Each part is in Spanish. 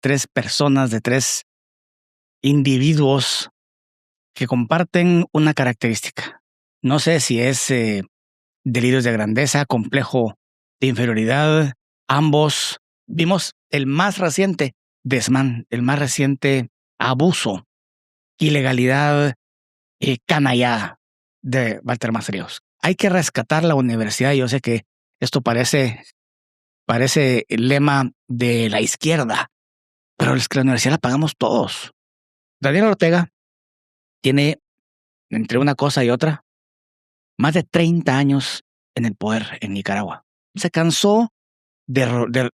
tres personas, de tres individuos que comparten una característica. No sé si es delirios de grandeza, complejo de inferioridad. Ambos vimos el más reciente desmán, el más reciente abuso, ilegalidad, canallada de Walter Mazariegos. Hay que rescatar la universidad. Yo sé que esto parece el lema de la izquierda, pero es que la universidad la pagamos todos. Daniel Ortega tiene, entre una cosa y otra, más de 30 años en el poder en Nicaragua. Se cansó de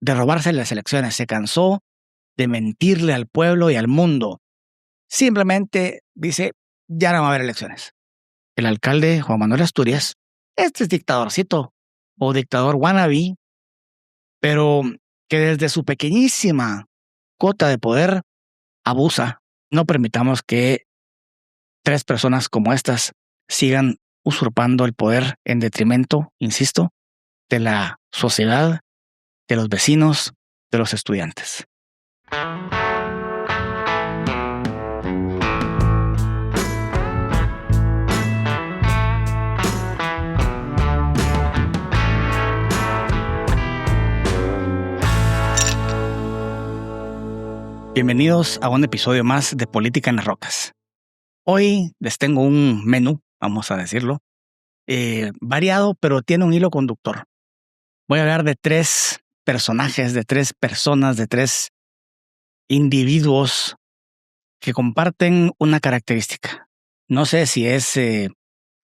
robarse las elecciones, se cansó de mentirle al pueblo y al mundo. Simplemente dice, ya no va a haber elecciones. El alcalde Juan Manuel Asturias, este es dictadorcito o dictador wannabe, pero que desde su pequeñísima cota de poder abusa. No permitamos que tres personas como estas sigan usurpando el poder en detrimento, insisto, de la sociedad, de los vecinos, de los estudiantes. Bienvenidos a un episodio más de Política en las Rocas. Hoy les tengo un menú, vamos a decirlo, variado, pero tiene un hilo conductor. Voy a hablar de tres personajes, de tres personas, de tres individuos que comparten una característica. No sé si es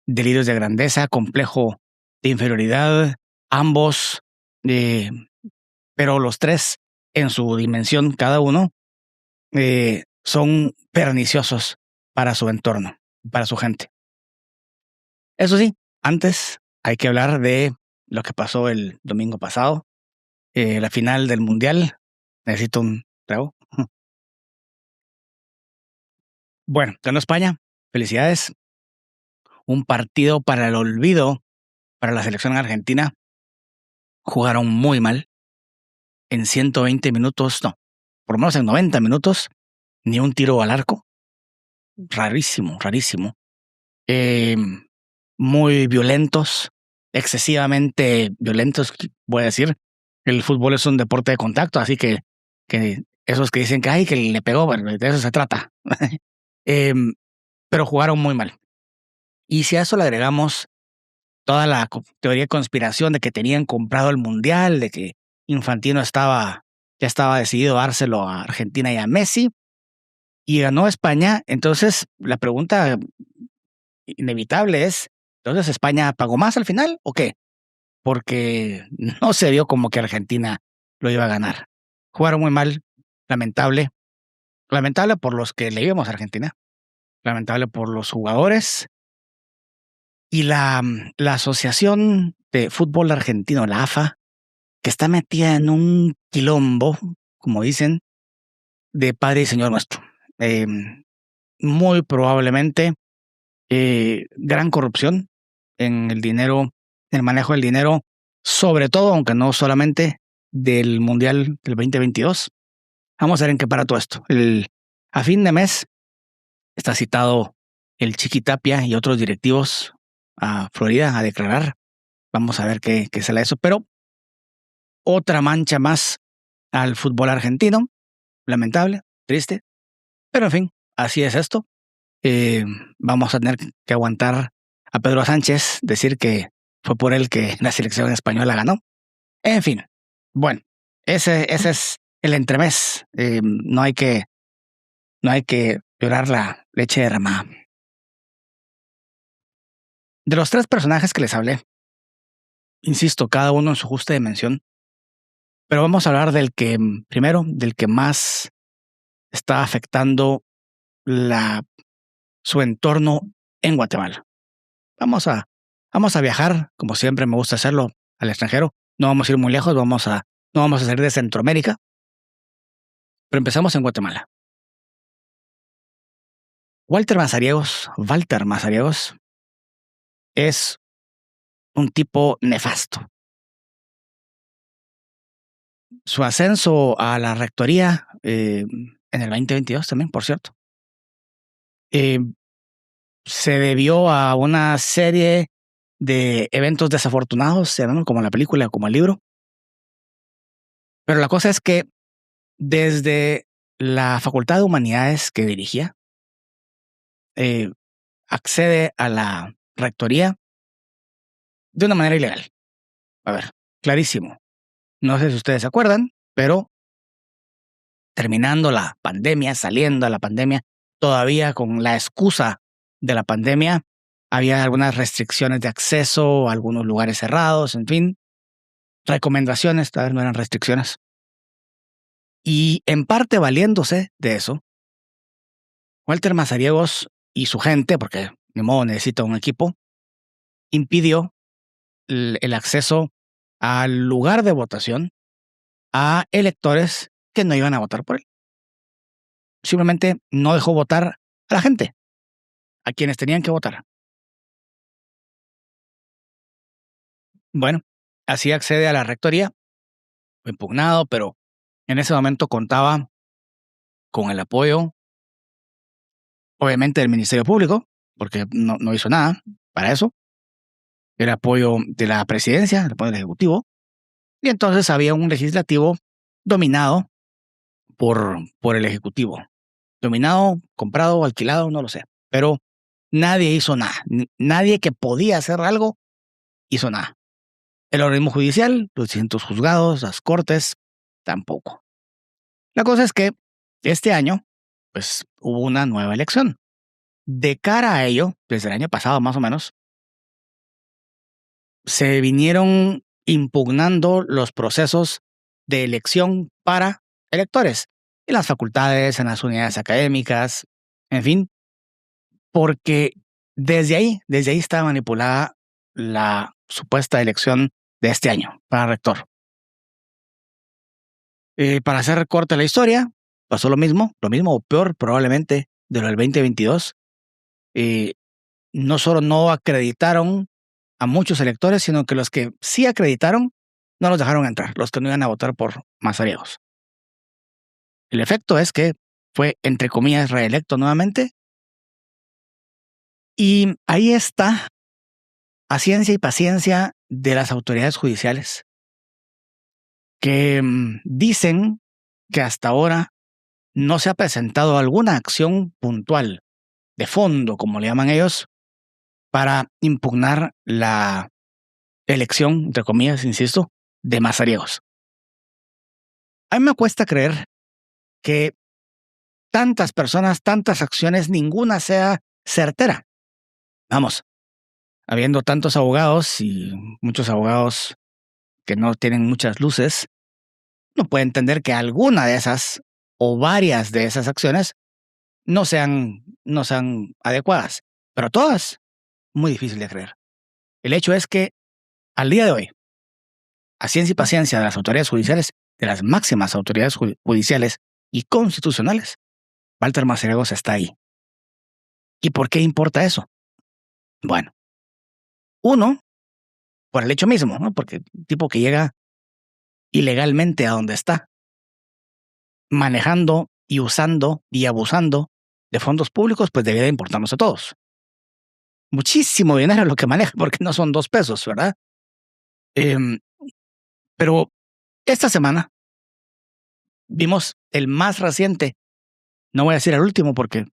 delirios de grandeza, complejo de inferioridad, ambos, pero los tres en su dimensión cada uno son perniciosos para su entorno, para su gente. Eso sí, antes hay que hablar de lo que pasó el domingo pasado, la final del Mundial. Necesito un trago. Bueno, ganó España. Felicidades. Un partido para el olvido para la selección argentina. Jugaron muy mal. En 120 minutos, no, por lo menos en 90 minutos, ni un tiro al arco. Rarísimo, rarísimo. Muy violentos, excesivamente violentos, voy a decir. El fútbol es un deporte de contacto, así que esos que dicen que ay, que le pegó, bueno, de eso se trata. Pero jugaron muy mal. Y si a eso le agregamos toda la teoría de conspiración de que tenían comprado el Mundial, de que Infantino ya estaba decidido a dárselo a Argentina y a Messi, y ganó España, entonces la pregunta inevitable es, ¿entonces España pagó más al final o qué? Porque no se vio como que Argentina lo iba a ganar. Jugaron muy mal, lamentable. Lamentable por los que le íbamos a Argentina, lamentable por los jugadores y la Asociación de Fútbol Argentino, la AFA, que está metida en un quilombo, como dicen, de Padre y Señor nuestro. Muy probablemente gran corrupción en el dinero, en el manejo del dinero, sobre todo, aunque no solamente, del Mundial del 2022. Vamos a ver en qué para todo esto. A fin de mes está citado el Chiquitapia y otros directivos a Florida a declarar. Vamos a ver qué sale eso. Pero otra mancha más al fútbol argentino. Lamentable, triste. Pero en fin, así es esto. Vamos a tener que aguantar a Pedro Sánchez decir que fue por él que la selección española ganó. En fin, bueno, ese es el entremés. No hay que llorar la leche derramada. De los tres personajes que les hablé, insisto, cada uno en su justa dimensión, pero vamos a hablar del que más está afectando su entorno en Guatemala. Vamos a viajar, como siempre me gusta hacerlo, al extranjero. No vamos a ir muy lejos, no vamos a salir de Centroamérica, pero empezamos en Guatemala. Walter Mazariegos es un tipo nefasto. su ascenso a la rectoría en el 2022 también, por cierto, se debió a una serie de eventos desafortunados, ¿no? Como la película, como el libro. Pero la cosa es que desde la Facultad de Humanidades que dirigía, accede a la rectoría de una manera ilegal. A ver, clarísimo. No sé si ustedes se acuerdan, pero terminando la pandemia, saliendo a la pandemia, todavía con la excusa de la pandemia, había algunas restricciones de acceso, algunos lugares cerrados, en fin, recomendaciones, tal vez no eran restricciones. Y en parte valiéndose de eso, Walter Mazariegos y su gente, porque ni modo necesita un equipo, impidió el acceso al lugar de votación a electores que no iban a votar por él. Simplemente no dejó votar a la gente, a quienes tenían que votar. Bueno, así accede a la rectoría, fue impugnado, pero en ese momento contaba con el apoyo, obviamente, del Ministerio Público, porque no hizo nada para eso, el apoyo de la presidencia, el apoyo del Ejecutivo, y entonces había un legislativo dominado por el Ejecutivo. Dominado, comprado, alquilado, no lo sé. Pero nadie hizo nada. Nadie que podía hacer algo hizo nada. El organismo judicial, los distintos juzgados, las cortes, tampoco. La cosa es que este año, pues hubo una nueva elección. De cara a ello, desde el año pasado más o menos, se vinieron impugnando los procesos de elección para electores en las facultades, en las unidades académicas, en fin, porque desde ahí está manipulada la supuesta elección de este año para rector. Para hacer corta la historia, pasó lo mismo o peor probablemente de lo del 2022. No solo no acreditaron a muchos electores, sino que los que sí acreditaron no los dejaron entrar, los que no iban a votar por Mazariegos. El efecto es que fue, entre comillas, reelecto nuevamente. Y ahí está, a ciencia y paciencia de las autoridades judiciales, que dicen que hasta ahora no se ha presentado alguna acción puntual, de fondo, como le llaman ellos, para impugnar la elección, entre comillas, insisto, de Mazariegos. A mí me cuesta creer que tantas personas, tantas acciones, ninguna sea certera. Vamos, habiendo tantos abogados y muchos abogados que no tienen muchas luces, no puede entender que alguna de esas o varias de esas acciones no sean adecuadas. Pero todas, muy difícil de creer. El hecho es que al día de hoy, a ciencia y paciencia de las autoridades judiciales, de las máximas autoridades judiciales y constitucionales, Walter Mazariegos está ahí. ¿Y por qué importa eso? Bueno, uno, por el hecho mismo, ¿no? Porque el tipo que llega ilegalmente a donde está, manejando y usando y abusando de fondos públicos, pues debería importarnos a todos. Muchísimo dinero lo que maneja, porque no son 2 pesos, ¿verdad? Pero esta semana vimos el más reciente, no voy a decir el último porque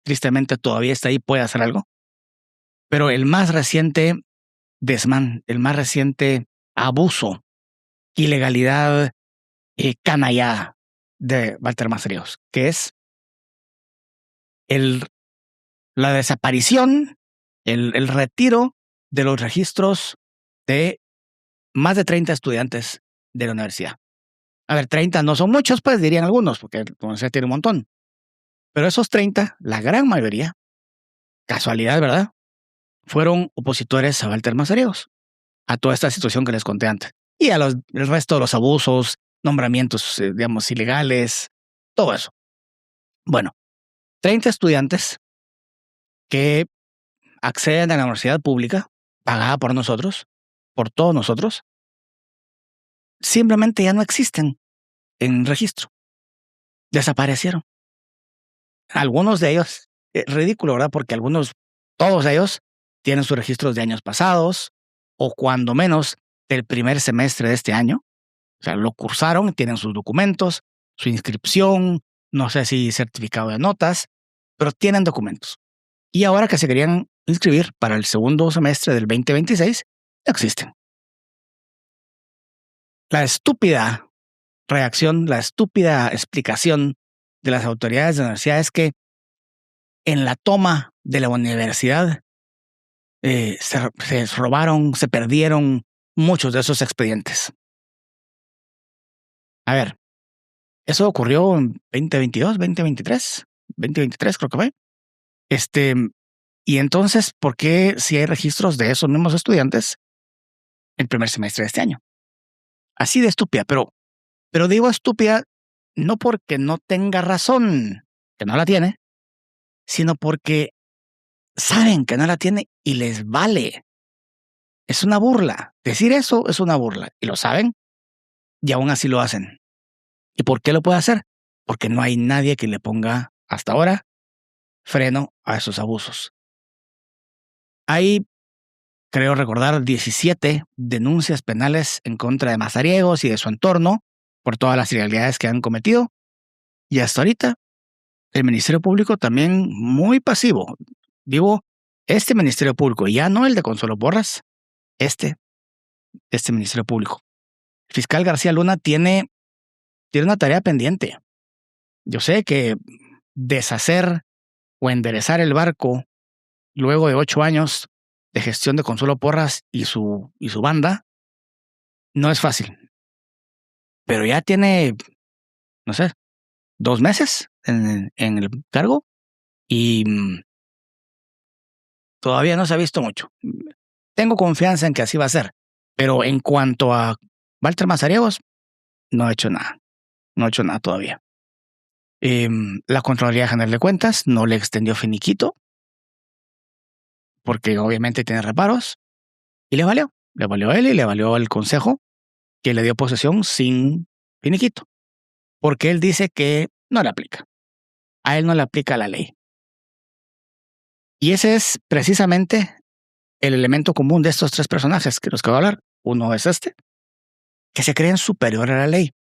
tristemente todavía está ahí, puede hacer algo, pero el más reciente desmán, el más reciente abuso, ilegalidad, canallada de Walter Mazariegos, que es la desaparición, el retiro de los registros de más de 30 estudiantes de la universidad. A ver, 30 no son muchos, pues dirían algunos, porque la universidad tiene un montón. Pero esos 30, la gran mayoría, casualidad, ¿verdad?, fueron opositores a Walter Mazariegos, a toda esta situación que les conté antes. Y el resto de los abusos, nombramientos, digamos, ilegales, todo eso. Bueno, 30 estudiantes que acceden a la universidad pública, pagada por nosotros, por todos nosotros, simplemente ya no existen. en registro. Desaparecieron. Algunos de ellos, ridículo, ¿verdad? Porque todos ellos tienen sus registros de años pasados o cuando menos del primer semestre de este año. O sea, lo cursaron, tienen sus documentos, su inscripción, no sé si certificado de notas, pero tienen documentos. Y ahora que se querían inscribir para el segundo semestre del 2026, no existen. La estúpida reacción, la estúpida explicación de las autoridades de la universidad es que en la toma de la universidad se robaron, se perdieron muchos de esos expedientes. A ver, eso ocurrió en 2022, 2023 creo que fue. Y entonces, ¿por qué si hay registros de esos mismos estudiantes el primer semestre de este año? Así de estúpida, pero digo estúpida no porque no tenga razón, que no la tiene, sino porque saben que no la tiene y les vale. Es una burla. Decir eso es una burla. Y lo saben y aún así lo hacen. ¿Y por qué lo puede hacer? Porque no hay nadie que le ponga, hasta ahora, freno a esos abusos. Hay, creo recordar, 17 denuncias penales en contra de mazariegos y de su entorno por todas las ilegalidades que han cometido. Y hasta ahorita, el Ministerio Público también muy pasivo. Digo, este Ministerio Público, ya no el de Consuelo Porras, este Ministerio Público. El fiscal García Luna tiene una tarea pendiente. Yo sé que deshacer o enderezar el barco luego de 8 años de gestión de Consuelo Porras y su banda no es fácil. Pero ya tiene, no sé, 2 meses en el cargo y todavía no se ha visto mucho. Tengo confianza en que así va a ser. Pero en cuanto a Walter Mazariegos, no ha hecho nada. No ha hecho nada todavía. La Contraloría General de Cuentas no le extendió finiquito porque obviamente tiene reparos y le valió. Le valió a él y le valió al consejo que le dio posesión sin finiquito. Porque él dice que no le aplica. A él no le aplica la ley. Y ese es precisamente el elemento común de estos 3 personajes que los que voy a hablar. Uno es que se creen superior a la ley.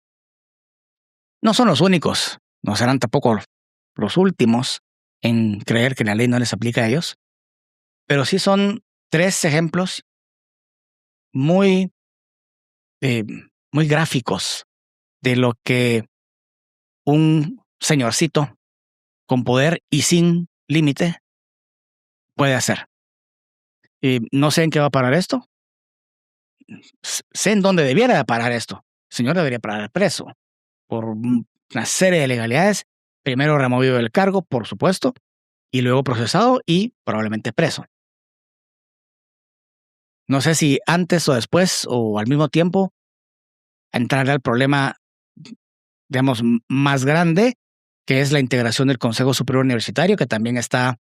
No son los únicos, no serán tampoco los últimos en creer que la ley no les aplica a ellos, pero sí son 3 ejemplos muy, muy gráficos de lo que un señorcito con poder y sin límite puede hacer. No sé en qué va a parar esto. Sé en dónde debiera parar esto. El señor debería parar preso por una serie de ilegalidades. Primero removido del cargo, por supuesto, y luego procesado y probablemente preso. No sé si antes o después o al mismo tiempo entrará el problema, digamos, más grande, que es la integración del Consejo Superior Universitario, que también está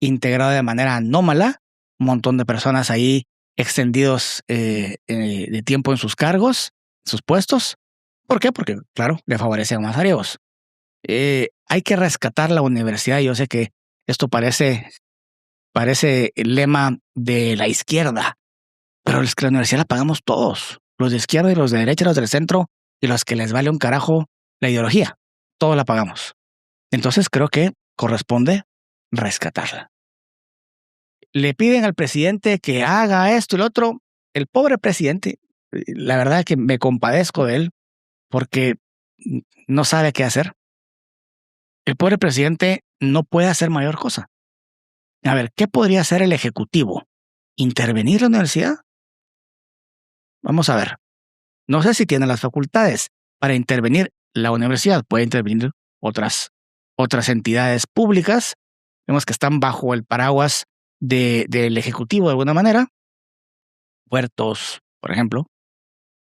integrado de manera anómala. Un montón de personas ahí extendidos de tiempo en sus cargos, sus puestos. ¿Por qué? Porque, claro, le favorecen a Mazariegos. Hay que rescatar la universidad. Yo sé que esto parece el lema de la izquierda, pero es que la universidad la pagamos todos. Los de izquierda y los de derecha, los del centro y los que les vale un carajo la ideología. Todos la pagamos. Entonces creo que corresponde rescatarla. Le piden al presidente que haga esto y lo otro. El pobre presidente, la verdad que me compadezco de él porque no sabe qué hacer. El pobre presidente no puede hacer mayor cosa. A ver, ¿qué podría hacer el Ejecutivo? ¿Intervenir la universidad? Vamos a ver. No sé si tiene las facultades para intervenir la universidad. Puede intervenir otras entidades públicas. Vemos que están bajo el paraguas del Ejecutivo de alguna manera. Puertos, por ejemplo.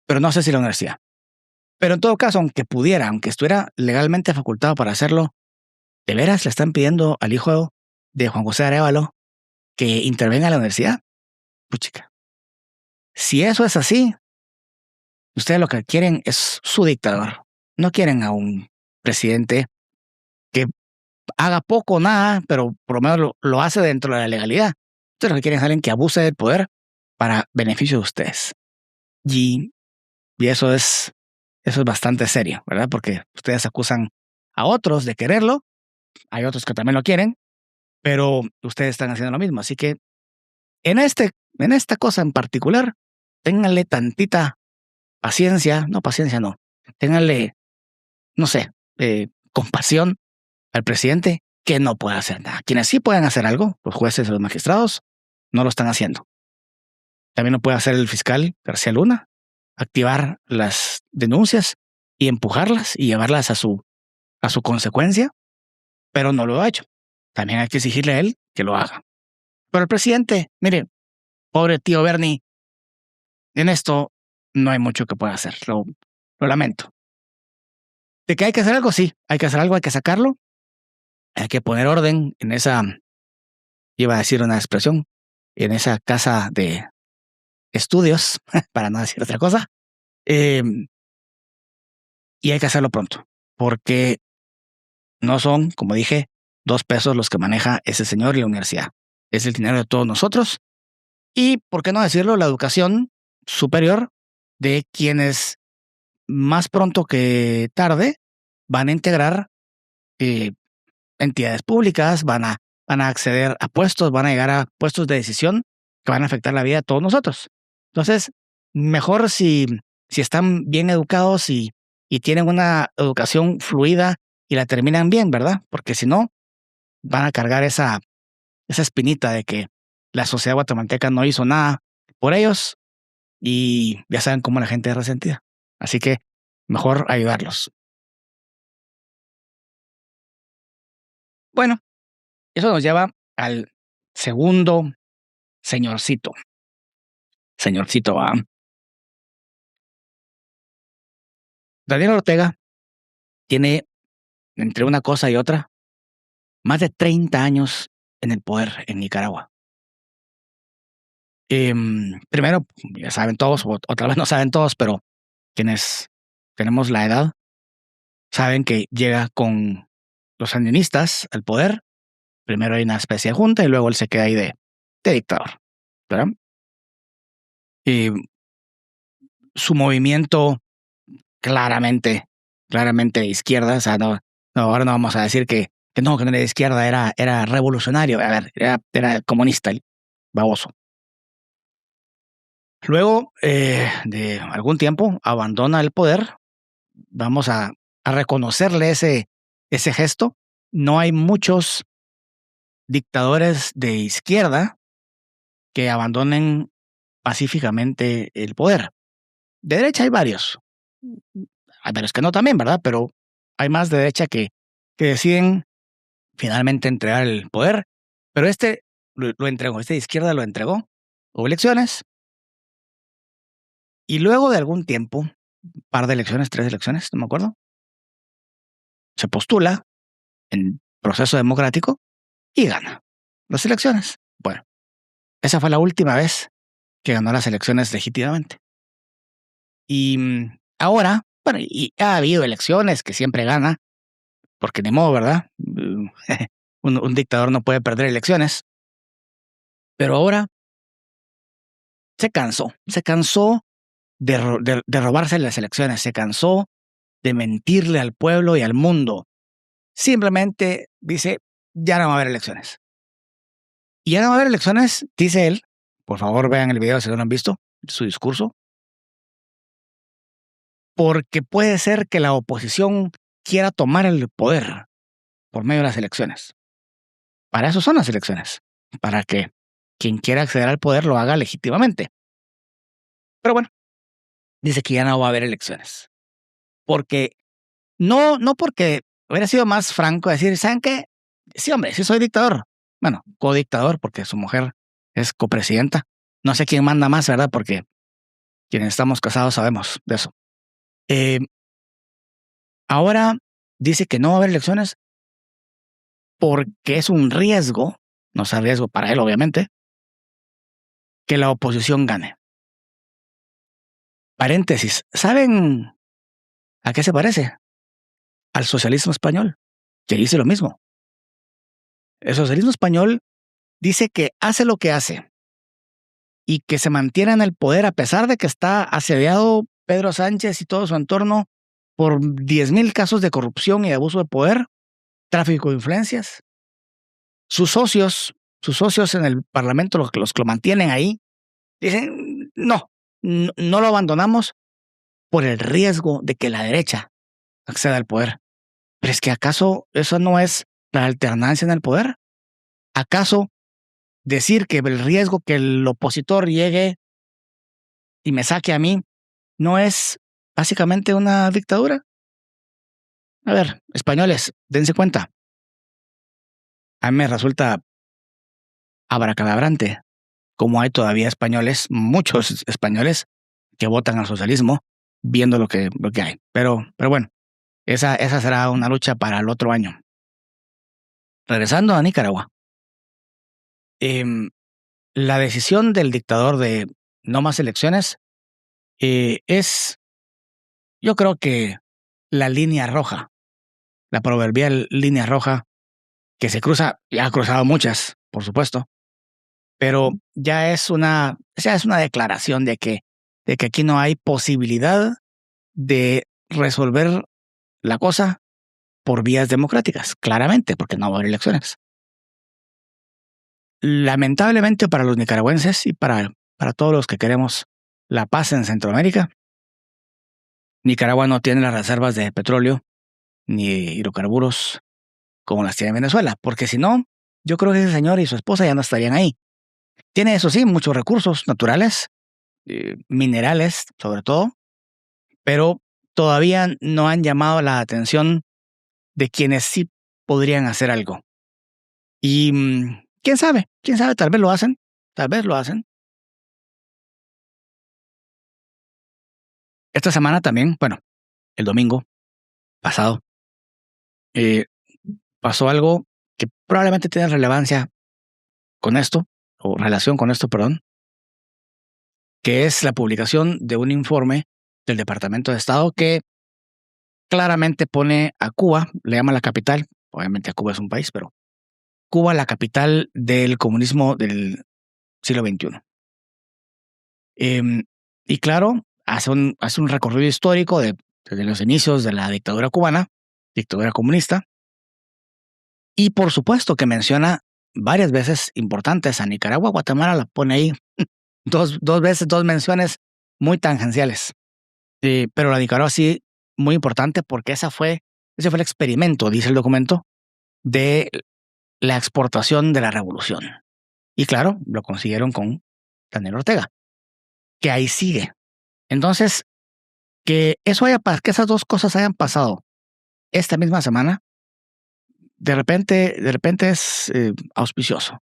Pero no sé si la universidad. Pero en todo caso, aunque pudiera, aunque estuviera legalmente facultado para hacerlo, ¿de veras le están pidiendo al hijo de Juan José Arévalo que intervenga a la universidad? Puchica. Si eso es así, ustedes lo que quieren es su dictador. No quieren a un presidente que haga poco o nada, pero por lo menos lo hace dentro de la legalidad. Entonces lo que quieren es alguien que abuse del poder para beneficio de ustedes. Y eso es bastante serio, ¿verdad? Porque ustedes acusan a otros de quererlo, hay otros que también lo quieren, pero ustedes están haciendo lo mismo. Así que en esta cosa en particular, ténganle tantita paciencia, no, ténganle, no sé, compasión al presidente que no puede hacer nada. Quienes sí pueden hacer algo, los jueces y los magistrados, no lo están haciendo. También lo puede hacer el fiscal García Luna, activar las denuncias y empujarlas y llevarlas a su consecuencia, pero no lo ha hecho. También hay que exigirle a él que lo haga. Pero el presidente, mire, pobre tío Bernie, en esto no hay mucho que pueda hacer. Lo lamento. ¿De que hay que hacer algo? Sí, hay que hacer algo, hay que sacarlo. Hay que poner orden en esa, iba a decir una expresión, en esa casa de estudios, para no decir otra cosa. Y hay que hacerlo pronto, porque no son, como dije, 2 pesos los que maneja ese señor y la universidad. Es el dinero de todos nosotros. Y, ¿por qué no decirlo?, la educación superior de quienes más pronto que tarde van a integrar entidades públicas, van a acceder a puestos, van a llegar a puestos de decisión que van a afectar la vida de todos nosotros. Entonces, mejor si están bien educados y tienen una educación fluida y la terminan bien, ¿verdad? Porque si no, van a cargar esa espinita de que la sociedad guatemalteca no hizo nada por ellos y ya saben cómo la gente es resentida. Así que mejor ayudarlos. Bueno, eso nos lleva al segundo señorcito. Señorcito, Daniel Ortega tiene, entre una cosa y otra, más de 30 años en el poder en Nicaragua. Primero, ya saben todos, o tal vez no saben todos, pero quienes tenemos la edad, saben que llega con los sandinistas al poder. Primero hay una especie de junta y luego él se queda ahí de dictador, ¿verdad? Y su movimiento claramente de izquierda, o sea, no, ahora no vamos a decir que no era de izquierda, era revolucionario, a ver, era comunista, el baboso. Luego de algún tiempo abandona el poder. Vamos a reconocerle ese gesto. No hay muchos dictadores de izquierda que abandonen pacíficamente el poder. De derecha hay varios. Hay varios que no también, ¿verdad? Pero hay más de derecha que deciden finalmente entregar el poder. Pero lo entregó, de izquierda lo entregó. Hubo elecciones. Y luego de algún tiempo, un par de elecciones, 3 elecciones, no me acuerdo, se postula en proceso democrático y gana las elecciones. Bueno, esa fue la última vez que ganó las elecciones legítimamente. Y ahora, bueno, y ha habido elecciones que siempre gana, porque ni modo, ¿verdad? Un dictador no puede perder elecciones. Pero ahora se cansó de robarse las elecciones, se cansó de mentirle al pueblo y al mundo. Simplemente dice, ya no va a haber elecciones. Y ya no va a haber elecciones, dice él. Por favor, vean el video si no lo han visto, su discurso. Porque puede ser que la oposición quiera tomar el poder por medio de las elecciones. Para eso son las elecciones, para que quien quiera acceder al poder lo haga legítimamente. Pero bueno, dice que ya no va a haber elecciones. Porque no porque hubiera sido más franco decir, ¿saben qué? Sí, hombre, sí soy dictador. Bueno, codictador, porque su mujer es copresidenta. No sé quién manda más, ¿verdad? Porque quienes estamos casados sabemos de eso. Ahora dice que no va a haber elecciones porque es un riesgo, no es riesgo para él, obviamente, que la oposición gane. Paréntesis, ¿saben a qué se parece? al socialismo español, que dice lo mismo. El socialismo español dice que hace lo que hace y que se mantiene en el poder a pesar de que está asediado Pedro Sánchez y todo su entorno por 10,000 casos de corrupción y de abuso de poder, tráfico de influencias. Sus socios en el Parlamento, los que lo mantienen ahí, dicen, no lo abandonamos por el riesgo de que la derecha acceda al poder. Pero es que ¿acaso eso no es la alternancia en el poder? ¿Acaso decir que el riesgo que el opositor llegue y me saque a mí no es básicamente una dictadura? A ver, españoles, dense cuenta. A mí me resulta abracadabrante cómo hay todavía españoles, muchos españoles, que votan al socialismo viendo lo que hay. Pero bueno, esa será una lucha para el otro año. Regresando a Nicaragua. La decisión del dictador de no más elecciones es, yo creo que la línea roja, la proverbial línea roja que se cruza, ya ha cruzado muchas, por supuesto, pero ya es una declaración de que aquí no hay posibilidad de resolver la cosa por vías democráticas, claramente, porque no va a haber elecciones. Lamentablemente para los nicaragüenses y para todos los que queremos la paz en Centroamérica, Nicaragua no tiene las reservas de petróleo ni hidrocarburos como las tiene Venezuela, porque si no, yo creo que ese señor y su esposa ya no estarían ahí. Tiene, eso sí, muchos recursos naturales, minerales sobre todo, pero todavía no han llamado la atención de quienes sí podrían hacer algo. Y quién sabe, tal vez lo hacen. Esta semana también, bueno, el domingo pasado, pasó algo que probablemente tiene relevancia con esto, o relación con esto, perdón, que es la publicación de un informe del Departamento de Estado que claramente pone a Cuba, le llama la capital, obviamente Cuba es un país, pero Cuba la capital del comunismo del siglo XXI. Y claro, hace un recorrido histórico desde los inicios de la dictadura cubana, dictadura comunista, y por supuesto que menciona varias veces importantes a Nicaragua. Guatemala la pone ahí dos veces, dos menciones muy tangenciales. Pero la Nicaragua sí, muy importante porque ese fue el experimento, dice el documento, de la exportación de la revolución. Y claro, lo consiguieron con Daniel Ortega, que ahí sigue. Entonces, que esas dos cosas hayan pasado esta misma semana, de repente es auspicioso,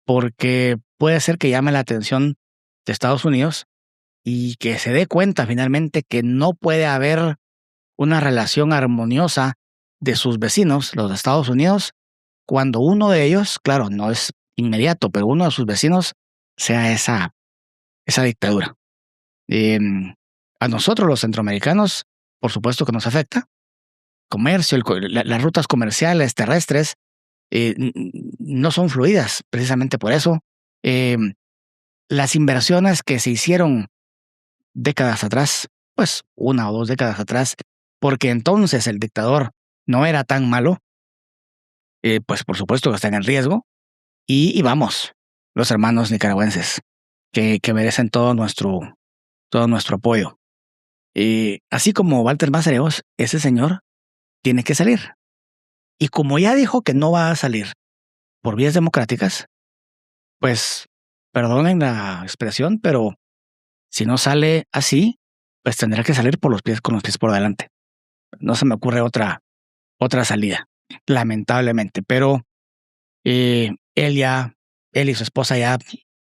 porque puede ser que llame la atención de Estados Unidos y que se dé cuenta finalmente que no puede haber una relación armoniosa de sus vecinos, los de Estados Unidos, cuando uno de ellos, claro, no es inmediato, pero uno de sus vecinos sea esa dictadura. A nosotros los centroamericanos, por supuesto que nos afecta. Comercio, las rutas comerciales terrestres no son fluidas, precisamente por eso. Las inversiones que se hicieron décadas atrás, pues 1 o 2 décadas atrás, porque entonces el dictador no era tan malo, pues por supuesto que están en riesgo. Y vamos, los hermanos nicaragüenses, que merecen todo nuestro apoyo. Así como Walter Mazariegos, ese señor tiene que salir. Y como ya dijo que no va a salir por vías democráticas, pues perdonen la expresión, pero si no sale así, pues tendrá que salir con los pies por delante. No se me ocurre otra salida, lamentablemente. Pero él y su esposa ya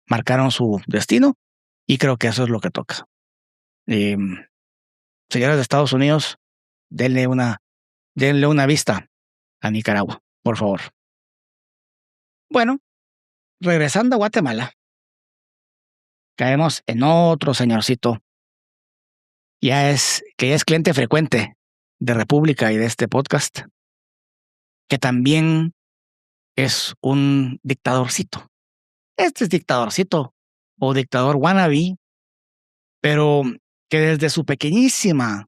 marcaron su destino y creo que eso es lo que toca. Señores de Estados Unidos, denle una vista a Nicaragua, por favor. Bueno, regresando a Guatemala, caemos en otro señorcito que ya es cliente frecuente de República y de este podcast, que también es un dictadorcito. Este es dictadorcito o dictador wannabe, pero que desde su pequeñísima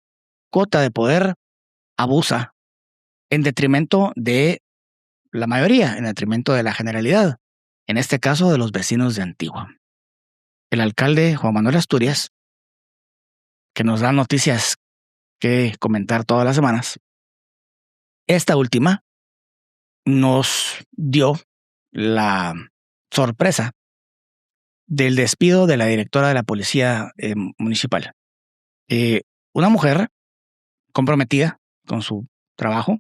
cota de poder abusa en detrimento de la mayoría, en detrimento de la generalidad, en este caso de los vecinos de Antigua. El alcalde Juan Manuel Asturias, que nos da noticias que comentar todas las semanas, esta última nos dio la sorpresa del despido de la directora de la policía municipal. Una mujer comprometida con su trabajo,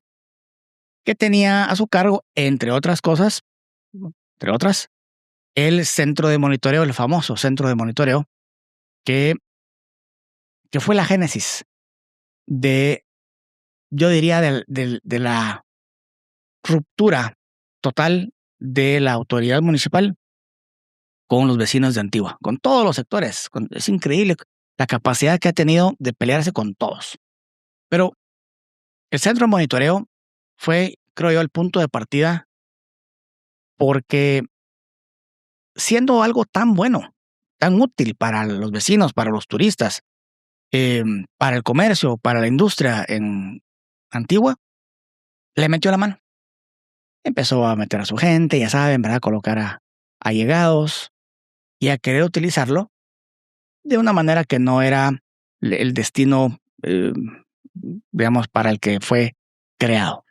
que tenía a su cargo, entre otras cosas, el centro de monitoreo, el famoso centro de monitoreo, que fue la génesis de, yo diría, de la ruptura total de la autoridad municipal con los vecinos de Antigua, con todos los sectores. Es increíble la capacidad que ha tenido de pelearse con todos. Pero el centro de monitoreo fue, creo yo, el punto de partida, porque siendo algo tan bueno, tan útil para los vecinos, para los turistas, para el comercio, para la industria en Antigua, le metió la mano. Empezó a meter a su gente, ya saben, ¿verdad? Colocar a allegados y a querer utilizarlo de una manera que no era el destino, digamos, para el que fue creado.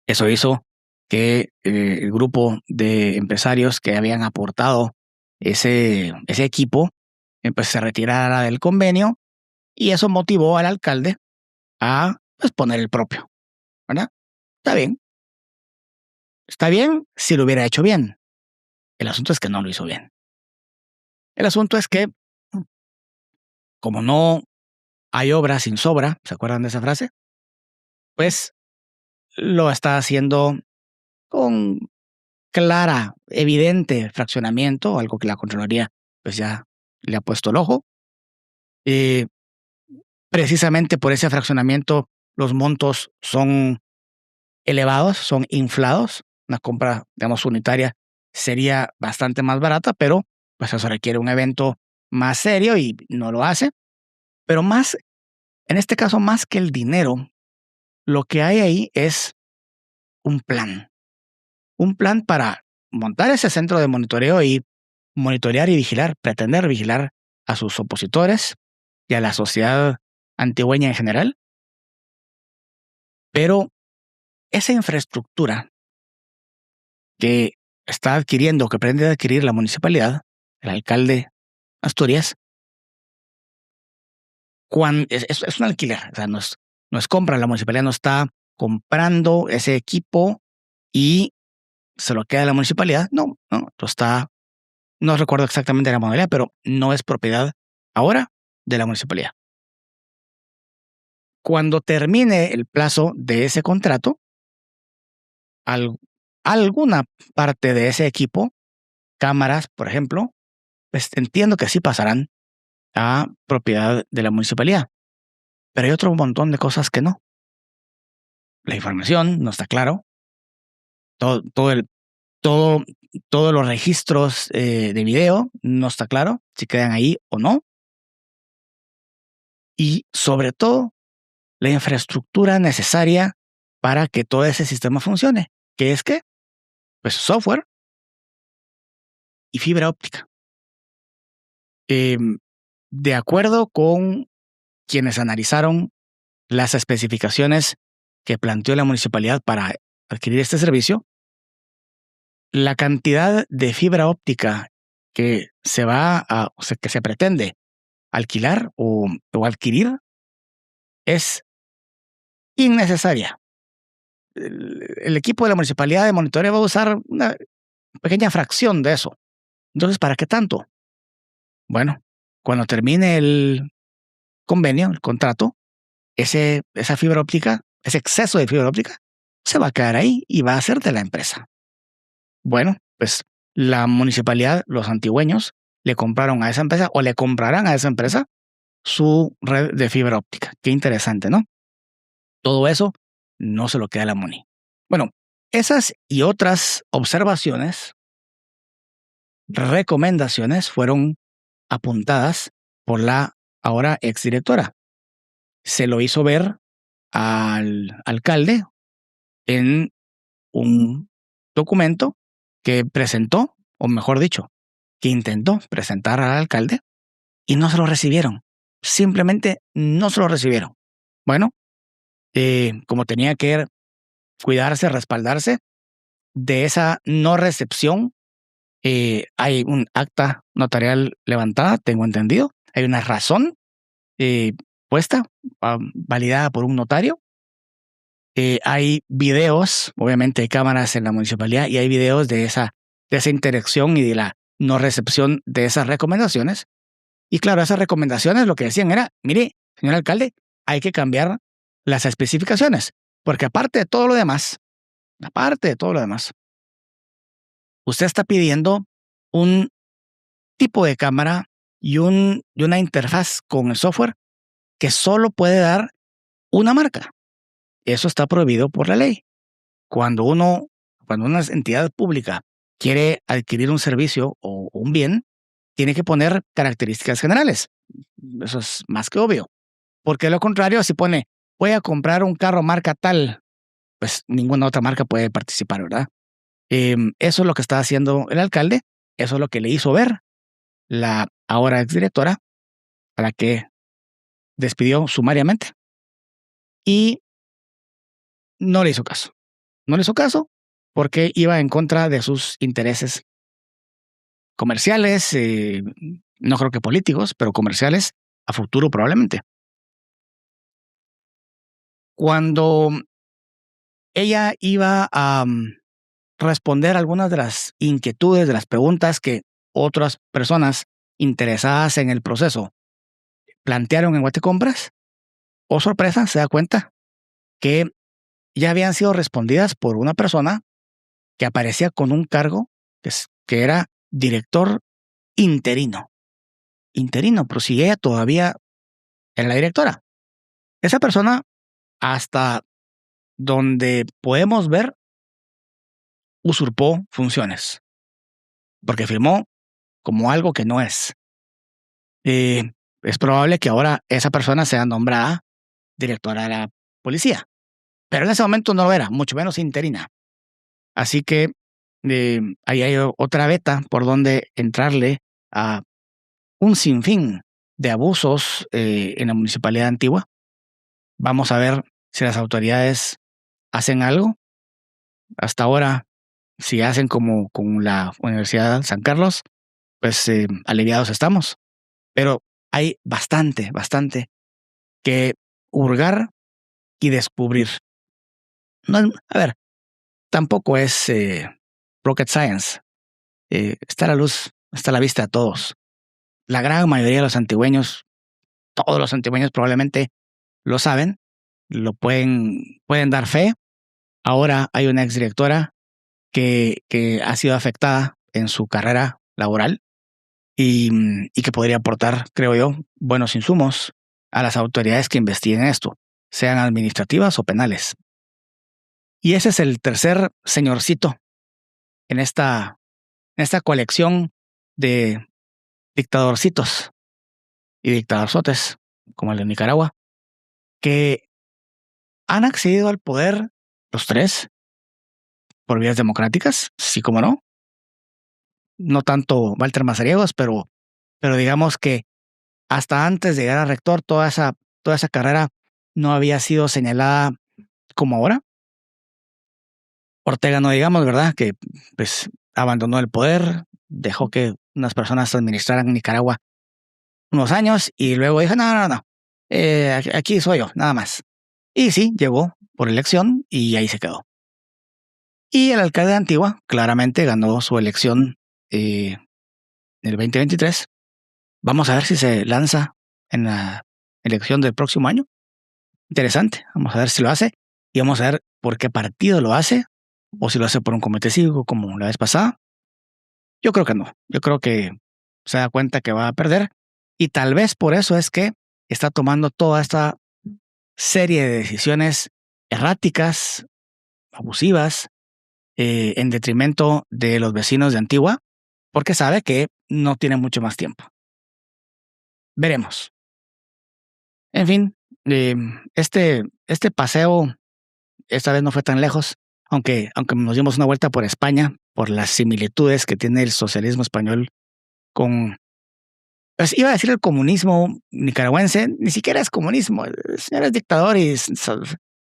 Eso hizo que el grupo de empresarios que habían aportado ese equipo pues, se retirara del convenio, y eso motivó al alcalde a pues, poner el propio, ¿verdad? Está bien. Está bien si lo hubiera hecho bien. El asunto es que no lo hizo bien. El asunto es que, como no hay obra sin sobra, ¿se acuerdan de esa frase? Pues lo está haciendo con clara, evidente fraccionamiento, algo que la Contraloría pues ya le ha puesto el ojo. Precisamente por ese fraccionamiento los montos son elevados, son inflados. Una compra, digamos, unitaria sería bastante más barata, pero pues eso requiere un evento más serio y no lo hace. Pero más, en este caso, más que el dinero, lo que hay ahí es un plan. Un plan para montar ese centro de monitoreo y monitorear y vigilar, pretender vigilar a sus opositores y a la sociedad antigüeña en general. Pero esa infraestructura que está adquiriendo, que pretende adquirir la municipalidad, el alcalde Asturias, es un alquiler, o sea, no es compra, la municipalidad no está comprando ese equipo y se lo queda la municipalidad, no está, no recuerdo exactamente la modalidad, pero no es propiedad ahora de la municipalidad. Cuando termine el plazo de ese contrato, alguna parte de ese equipo, cámaras, por ejemplo, pues entiendo que sí pasarán a propiedad de la municipalidad. Pero hay otro montón de cosas que no. La información no está claro. Todos los registros de video no está claro si quedan ahí o no. Y sobre todo, la infraestructura necesaria para que todo ese sistema funcione. ¿Qué es qué? Pues software y fibra óptica. De acuerdo con quienes analizaron las especificaciones que planteó la municipalidad para adquirir este servicio, la cantidad de fibra óptica que que se pretende alquilar o adquirir es innecesaria. El equipo de la municipalidad de monitoreo va a usar una pequeña fracción de eso. Entonces, ¿para qué tanto? Bueno, cuando termine el convenio, el contrato, esa fibra óptica, ese exceso de fibra óptica, se va a quedar ahí y va a ser de la empresa. Bueno, pues la municipalidad, los antigüeños, le compraron a esa empresa o le comprarán a esa empresa su red de fibra óptica. Qué interesante, ¿no? Todo eso no se lo queda a la MUNI. Bueno, esas y otras observaciones, recomendaciones fueron apuntadas por la ahora exdirectora. Se lo hizo ver al alcalde en un documento que presentó, o mejor dicho, que intentó presentar al alcalde y no se lo recibieron. Simplemente no se lo recibieron. Bueno, como tenía que cuidarse, respaldarse de esa no recepción, hay un acta notarial levantada, tengo entendido. Hay una razón puesta, validada por un notario. Hay videos, obviamente hay cámaras en la municipalidad y hay videos de esa interacción y de la no recepción de esas recomendaciones. Y claro, esas recomendaciones lo que decían era, mire, señor alcalde, hay que cambiar las especificaciones, porque aparte de todo lo demás, usted está pidiendo un tipo de cámara y una interfaz con el software que solo puede dar una marca. Eso está prohibido por la ley. Cuando una entidad pública quiere adquirir un servicio o un bien, tiene que poner características generales. Eso es más que obvio. Porque de lo contrario, si pone, voy a comprar un carro marca tal, pues ninguna otra marca puede participar, ¿verdad? Eso es lo que está haciendo el alcalde. Eso es lo que le hizo ver la ahora exdirectora, a la que despidió sumariamente. Y no le hizo caso. No le hizo caso porque iba en contra de sus intereses comerciales, no creo que políticos, pero comerciales a futuro probablemente. Cuando ella iba a responder algunas de las inquietudes, de las preguntas que otras personas interesadas en el proceso plantearon en Guatecompras, oh sorpresa, se da cuenta que ya habían sido respondidas por una persona que aparecía con un cargo que era director interino. Interino, pero si ella todavía era la directora. Esa persona, hasta donde podemos ver, usurpó funciones, porque firmó como algo que no es. Es probable que ahora esa persona sea nombrada directora de la policía, pero en ese momento no lo era, mucho menos interina. Así que ahí hay otra veta por donde entrarle a un sinfín de abusos en la municipalidad antigua. Vamos a ver si las autoridades hacen algo. Hasta ahora, si hacen como con la Universidad San Carlos, pues aliviados estamos. Pero hay bastante que hurgar y descubrir. No, a ver, tampoco es rocket science. Está a la luz, está a la vista de todos. La gran mayoría de los antigüeños, todos los antigüeños probablemente lo saben, pueden dar fe. Ahora hay una exdirectora que ha sido afectada en su carrera laboral y que podría aportar, creo yo, buenos insumos a las autoridades que investiguen esto, sean administrativas o penales. Y ese es el tercer señorcito en esta colección de dictadorcitos y dictadorzotes, como el de Nicaragua, que han accedido al poder los tres por vías democráticas, sí como no. No tanto Walter Mazariegos, pero digamos que hasta antes de llegar a rector, toda esa carrera no había sido señalada como ahora. Ortega no digamos, ¿verdad? Que pues abandonó el poder, dejó que unas personas administraran Nicaragua unos años y luego dijo, no. Aquí soy yo, nada más. Y sí, llegó por elección y ahí se quedó. Y el alcalde de Antigua claramente ganó su elección en el 2023. Vamos a ver si se lanza en la elección del próximo año. Interesante. Vamos a ver si lo hace y vamos a ver por qué partido lo hace o si lo hace por un comité cívico como la vez pasada. Yo creo que no. Yo creo que se da cuenta que va a perder y tal vez por eso es que está tomando toda esta serie de decisiones erráticas, abusivas, en detrimento de los vecinos de Antigua, porque sabe que no tiene mucho más tiempo. Veremos. En fin, este paseo esta vez no fue tan lejos, aunque nos dimos una vuelta por España, por las similitudes que tiene el socialismo español con, pues iba a decir el comunismo nicaragüense, ni siquiera es comunismo, el señor es dictador y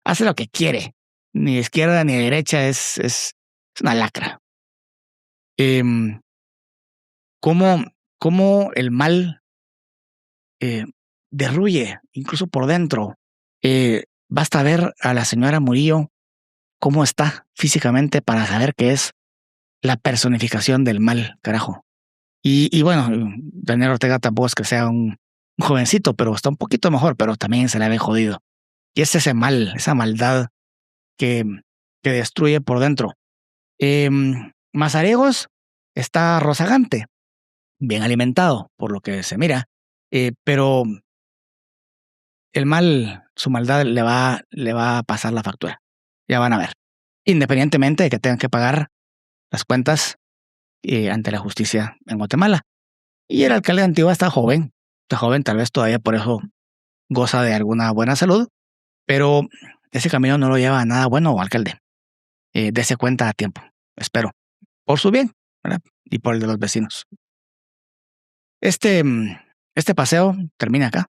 hace lo que quiere, ni de izquierda ni de derecha, es una lacra. Cómo el mal derruye, incluso por dentro. Basta ver a la señora Murillo cómo está físicamente para saber que es la personificación del mal, carajo. Y bueno, Daniel Ortega tampoco es que sea un jovencito, pero está un poquito mejor, pero también se le ve jodido. Y es ese mal, esa maldad que destruye por dentro. Mazariegos está rozagante, bien alimentado, por lo que se mira, pero el mal, su maldad le va a pasar la factura. Ya van a ver. Independientemente de que tengan que pagar las cuentas ante la justicia en Guatemala. Y el alcalde de Antigua está joven, tal vez todavía por eso goza de alguna buena salud, pero ese camino no lo lleva a nada bueno, alcalde. Dese cuenta a tiempo, espero, por su bien, ¿verdad? Y por el de los vecinos. Este paseo termina acá.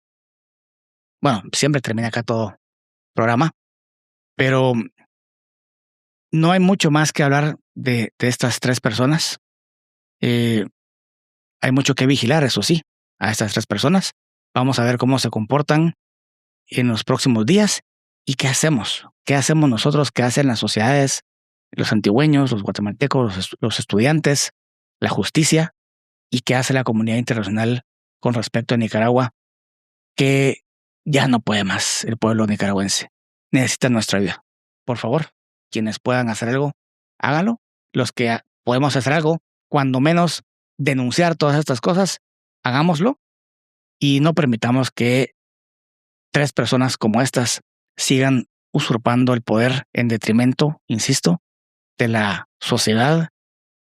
Bueno, siempre termina acá todo programa, pero no hay mucho más que hablar de estas tres personas. Hay mucho que vigilar, eso sí, a estas tres personas. Vamos a ver cómo se comportan en los próximos días y qué hacemos. ¿Qué hacemos nosotros? ¿Qué hacen las sociedades, los antigüeños, los guatemaltecos, los estudiantes, la justicia? ¿Y qué hace la comunidad internacional con respecto a Nicaragua? Que ya no puede más el pueblo nicaragüense. Necesita nuestra ayuda. Por favor, quienes puedan hacer algo, háganlo. Los que podemos hacer algo, cuando menos denunciar todas estas cosas, hagámoslo y no permitamos que tres personas como estas sigan usurpando el poder en detrimento, insisto, de la sociedad,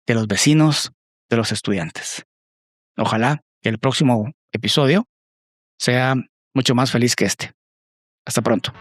de los vecinos, de los estudiantes. Ojalá que el próximo episodio sea mucho más feliz que este. Hasta pronto.